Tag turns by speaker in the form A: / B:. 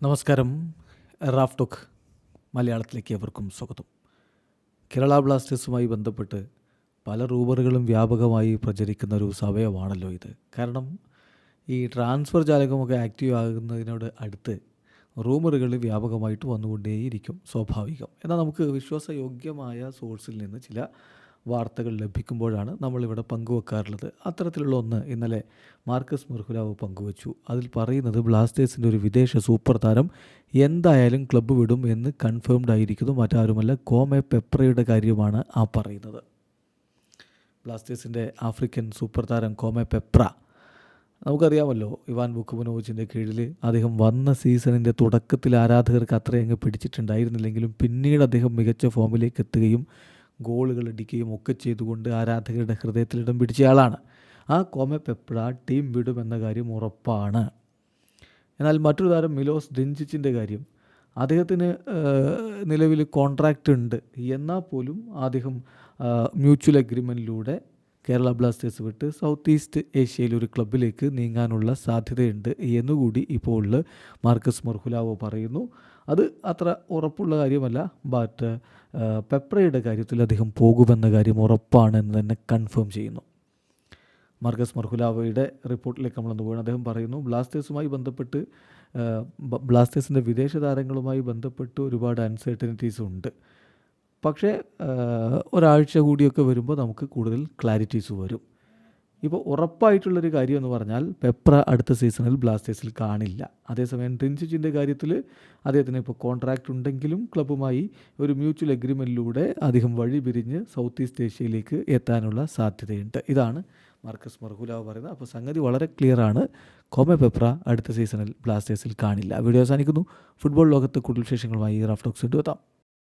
A: നമസ്കാരം. Raf talk മലയാളത്തിലേക്ക് എവർക്കും സ്വാഗതം. കേരള ബ്ലാസ്റ്റേഴ്സുമായി ബന്ധപ്പെട്ട് പല റൂമറുകളും വ്യാപകമായി പ്രചരിക്കുന്ന ഒരു സമയമാണല്ലോ ഇത്. കാരണം ഈ ട്രാൻസ്ഫർ ജാലകമൊക്കെ ആക്റ്റീവ് ആകുന്നതിനോട് അടുത്ത് റൂമറുകൾ വ്യാപകമായിട്ട് വന്നുകൊണ്ടേയിരിക്കും, സ്വാഭാവികം. എന്നാൽ നമുക്ക് വിശ്വാസയോഗ്യമായ സോഴ്സിൽ നിന്ന് ചില വാർത്തകൾ ലഭിക്കുമ്പോഴാണ് നമ്മളിവിടെ പങ്കുവെക്കാറുള്ളത്. അത്തരത്തിലുള്ള ഒന്ന് ഇന്നലെ മാർക്കസ് മെർഹുലാവ് പങ്കുവച്ചു. അതിൽ പറയുന്നത് ബ്ലാസ്റ്റേഴ്സിൻ്റെ ഒരു വിദേശ സൂപ്പർ താരം എന്തായാലും ക്ലബ്ബ് വിടും എന്ന് കൺഫേംഡ് ആയിരിക്കുന്നു. മറ്റാരുമല്ല, കോമെ പെപ്രയുടെ കാര്യമാണ് ആ പറയുന്നത്. ബ്ലാസ്റ്റേഴ്സിൻ്റെ ആഫ്രിക്കൻ സൂപ്പർ താരം കോമെ പെപ്ര, നമുക്കറിയാമല്ലോ, ഇവാൻ വുക്കോവിനോവിച്ചിൻ്റെ കീഴിൽ അദ്ദേഹം വന്ന സീസണിൻ്റെ തുടക്കത്തിൽ ആരാധകർക്ക് അത്രയങ്ങ് പിടിച്ചിട്ടുണ്ടായിരുന്നില്ലെങ്കിലും പിന്നീട് അദ്ദേഹം മികച്ച ഫോമിലേക്ക് എത്തുകയും ഗോളുകൾ അടിക്കുകയും ഒക്കെ ചെയ്തുകൊണ്ട് ആരാധകരുടെ ഹൃദയത്തിൽ ഇടം പിടിച്ചയാളാണ്. ആ കോമെ പെപ്ര ടീം വിടുമെന്ന കാര്യം ഉറപ്പാണ്. എന്നാൽ മറ്റൊരു താരം മിലോസ് ഡെഞ്ചിച്ചിൻ്റെ കാര്യം, അദ്ദേഹത്തിന് നിലവിൽ കോൺട്രാക്റ്റ് ഉണ്ട്. എന്നാൽ പോലും അദ്ദേഹം മ്യൂച്വൽ അഗ്രിമെൻറ്റിലൂടെ കേരള ബ്ലാസ്റ്റേഴ്സ് വിട്ട് സൗത്ത് ഈസ്റ്റ് ഏഷ്യയിലെ ഒരു ക്ലബ്ബിലേക്ക് നീങ്ങാനുള്ള സാധ്യതയുണ്ട് എന്നുകൂടി ഇപ്പോൾ മാർക്കസ് മെർഹുലാവോ പറയുന്നു. അത് അത്ര ഉറപ്പുള്ള കാര്യമല്ല, ബട്ട് പെപ്രയുടെ കാര്യത്തിൽ അദ്ദേഹം പോകുമെന്ന കാര്യം ഉറപ്പാണ് എന്ന് തന്നെ കൺഫേം ചെയ്യുന്നു. മാർക്കസ് മെർഹുലാവോയുടെ റിപ്പോർട്ടിലേക്ക് നമ്മളൊന്ന് പോകണം. അദ്ദേഹം പറയുന്നു, ബ്ലാസ്റ്റേഴ്സുമായി ബന്ധപ്പെട്ട് ബ്ലാസ്റ്റേഴ്സിൻ്റെ വിദേശ താരങ്ങളുമായി ബന്ധപ്പെട്ട് ഒരുപാട് അൺസർട്ടനിറ്റീസ് ഉണ്ട്. പക്ഷേ ഒരാഴ്ച കൂടിയൊക്കെ വരുമ്പോൾ നമുക്ക് കൂടുതൽ ക്ലാരിറ്റീസ് വരും. ഇപ്പോൾ ഉറപ്പായിട്ടുള്ളൊരു കാര്യം എന്ന് പറഞ്ഞാൽ പെപ്ര അടുത്ത സീസണിൽ ബ്ലാസ്റ്റേഴ്സിൽ കാണില്ല. അതേസമയം ഡെഞ്ചിച്ചിൻ്റെ കാര്യത്തിൽ അദ്ദേഹത്തിന് ഇപ്പോൾ കോൺട്രാക്റ്റ് ഉണ്ടെങ്കിലും ക്ലബ്ബുമായി ഒരു മ്യൂച്വൽ അഗ്രിമെൻറ്റിലൂടെ അദ്ദേഹം വഴി പിരിഞ്ഞ് സൗത്ത് ഈസ്റ്റ് ഏഷ്യയിലേക്ക് എത്താനുള്ള സാധ്യതയുണ്ട്. ഇതാണ് മാർക്കസ് മെർഹുലാവ് പറയുന്നത്. അപ്പോൾ സംഗതി വളരെ ക്ലിയറാണ്. കോമെ പെപ്ര അടുത്ത സീസണിൽ ബ്ലാസ്റ്റേഴ്സിൽ കാണില്ല. വീഡിയോ അവസാനിക്കുന്നു. ഫുട്ബോൾ ലോകത്ത് കൂടുതൽ വിശേഷങ്ങളുമായി റാഫ് ടോക്സ് എത്താം.